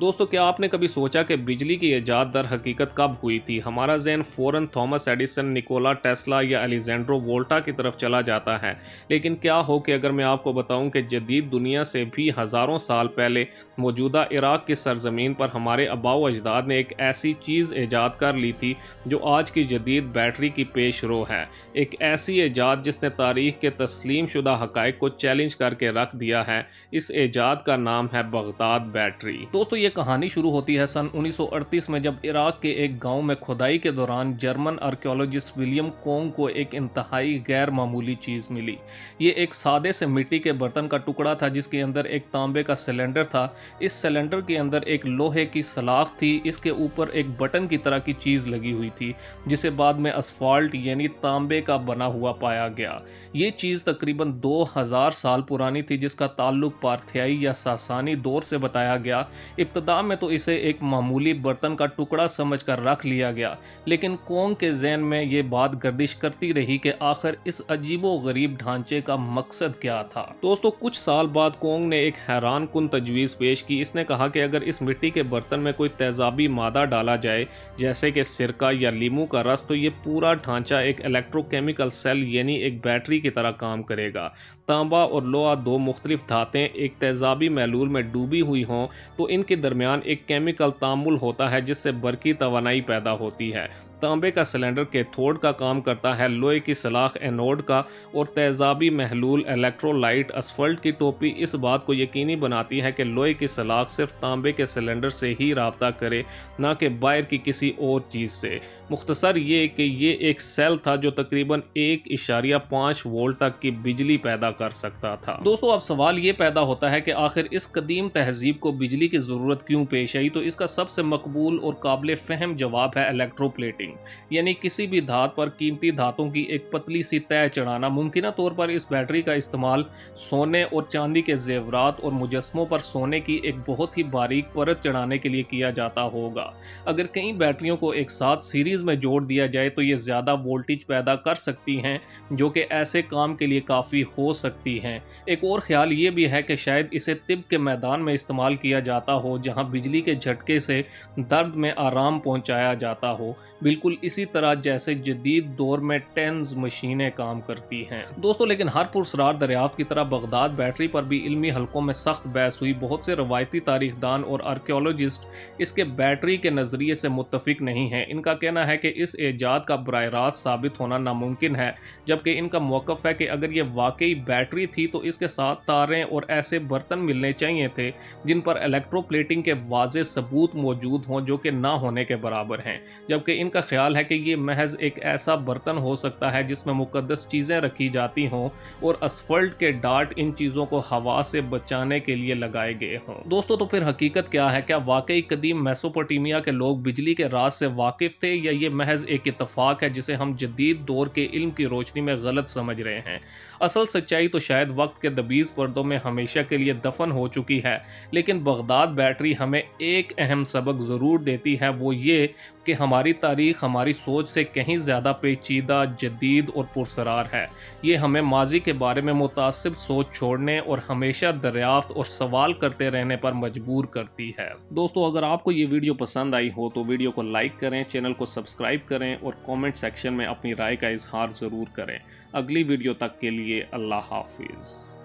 दोस्तों, क्या आपने कभी सोचा कि बिजली की इजाद दर हकीकत कब हुई थी? हमारा ज़हन फ़ौरन थॉमस एडिसन, निकोला टेस्ला या अलेजेंड्रो वोल्टा की तरफ चला जाता है। लेकिन क्या हो कि अगर मैं आपको बताऊं कि जदीद दुनिया से भी हज़ारों साल पहले मौजूदा इराक़ की सरज़मीन पर हमारे आबाओ अजदाद ने एक ऐसी चीज़ ईजाद कर ली थी जो आज की जदीद बैटरी की पेश रो है। एक ऐसी ईजाद जिसने तारीख़ के तस्लीम शुदा हक़ाइक़ को चैलेंज करके रख दिया है। इस ईजाद का नाम है बगदाद बैटरी। दोस्तों, ये कहानी शुरू होती है सन 1938 में, जब इराक के एक गांव में खुदाई के दौरान जर्मन आर्कियोलॉजिस्ट विलियम कोंग को एक इंतहाई गैर मामूली चीज़ मिली। ये एक सादे से मिट्टी के बर्तन का टुकड़ा था जिसके अंदर एक तांबे का सिलेंडर था। इस सिलेंडर के अंदर एक लोहे की सलाख थी। इसके ऊपर एक बटन की तरह की चीज़ लगी हुई थी जिसे बाद में असफाल्ट यानी तांबे का बना हुआ पाया गया। ये चीज़ तकरीबन 2000 साल पुरानी थी जिसका ताल्लुक पार्थियाई या सासानी दौर से बताया गया। इब्तदा में तो इसे एक मामूली बर्तन का टुकड़ा समझकर रख लिया गया, लेकिन कोंग के ज़हन में ये बात गर्दिश करती रही कि आखिर इस अजीबो गरीब ढांचे का मकसद क्या था। दोस्तों, कुछ साल बाद कोंग ने एक हैरान कुन तजवीज़ पेश की। इसने कहा कि अगर इस मिट्टी के बर्तन में कोई तेज़ाबी मादा डाला जाए, जैसे कि सिरका या लीमू का रस, तो ये पूरा ढांचा एक इलेक्ट्रोकेमिकल सेल यानी एक बैटरी की तरह काम करेगा। तांबा और लोहा, दो मुख्तलिफ धातें, एक तेज़ाबी महलूल में डूबी हुई हों तो इनके दरमियान एक केमिकल तामुल होता है जिससे बरकी तवानाई पैदा होती है। तांबे का सिलेंडर कैथोड का काम करता है, लोहे की सलाख एनोड का, और तेज़ाबी महलूल इलेक्ट्रोलाइट असफल्ट की टोपी इस बात को यकीनी बनाती है कि लोहे की सलाख सिर्फ तांबे के सिलेंडर से ही राब्ता करे, ना कि बाहर की किसी और चीज़ से। मुख्तसर ये कि ये एक सेल था जो तकरीबन 1.5 वोल्ट तक की बिजली पैदा कर सकता था। दोस्तों, अब सवाल ये पैदा होता है कि आखिर इस कदीम तहजीब को बिजली की ज़रूरत क्यों पेश आई? तो इसका सबसे मकबूल और काबिल फ़हम जवाब है इलेक्ट्रोप्लेटिंग, यानी किसी भी धात पर कीमती धातों की एक पतली सी तह चढ़ाना। मुमकिन तौर पर इस बैटरी का इस्तेमाल सोने और चांदी के जेवरात और मुजस्मों पर सोने की एक बहुत ही बारीक परत चढ़ाने के लिए किया जाता होगा। अगर कई बैटरियों को एक साथ सीरीज में जोड़ दिया जाए तो ये ज़्यादा वोल्टेज पैदा कर सकती हैं, जो कि ऐसे काम के लिए काफ़ी हो सकती हैं। एक और ख्याल ये भी है कि शायद इसे तिब के मैदान में इस्तेमाल किया जाता हो, जहां बिजली के झटके से दर्द में आराम पहुंचाया जाता हो, बिल्कुल इसी तरह जैसे जदीद दौर में टेंस मशीनें काम करती हैं। दोस्तों, लेकिन हर पुरस्रार दरियाफ्त की तरह बगदाद बैटरी पर भी इल्मी हलकों में सख्त बहस हुई। बहुत से रवायती तारीखदान और आर्कियोलॉजिस्ट इसके बैटरी के नज़रिए से मुत्तफिक नहीं हैं। इनका कहना है कि इस ईजाद का बराह रास्त साबित होना नामुमकिन है, जबकि इनका मौक़िफ़ है कि अगर ये वाकई बैटरी थी तो इसके साथ तारें और ऐसे बर्तन मिलने चाहिए थे जिन पर इलेक्ट्रोप्लेटिंग के वाज़े सबूत मौजूद हों, जो कि ना होने के बराबर हैं। जबकि इनका ख्याल है कि ये महज एक ऐसा बर्तन हो सकता है जिसमें मुकद्दस चीज़ें रखी जाती हों और असफल्ट के डार्ट इन चीज़ों को हवा से बचाने के लिए लगाए गए हों। दोस्तों, तो फिर हकीकत क्या है? क्या वाकई कदीम मेसोपोटामिया के लोग बिजली के राज से वाकिफ़ थे, या ये महज एक इत्तफाक है जिसे हम जदीद दौर के इल्म की रोशनी में गलत समझ रहे हैं? असल सच्चाई तो शायद वक्त के दबीज़ पर्दों में हमेशा के लिए दफन हो चुकी है, लेकिन बगदाद बैटरी हमें एक अहम सबक ज़रूर देती है, वो ये कि हमारी तारीख़ हमारी सोच से कहीं ज़्यादा पेचीदा, जदीद और पुरसरार है। ये हमें माजी के बारे में मुतासिब सोच छोड़ने और हमेशा दरियाफ्त और सवाल करते रहने पर मजबूर करती है। दोस्तों, अगर आपको ये वीडियो पसंद आई हो तो वीडियो को लाइक करें, चैनल को सब्सक्राइब करें और कमेंट सेक्शन में अपनी राय का इजहार ज़रूर करें। अगली वीडियो तक के लिए अल्लाह हाफिज़।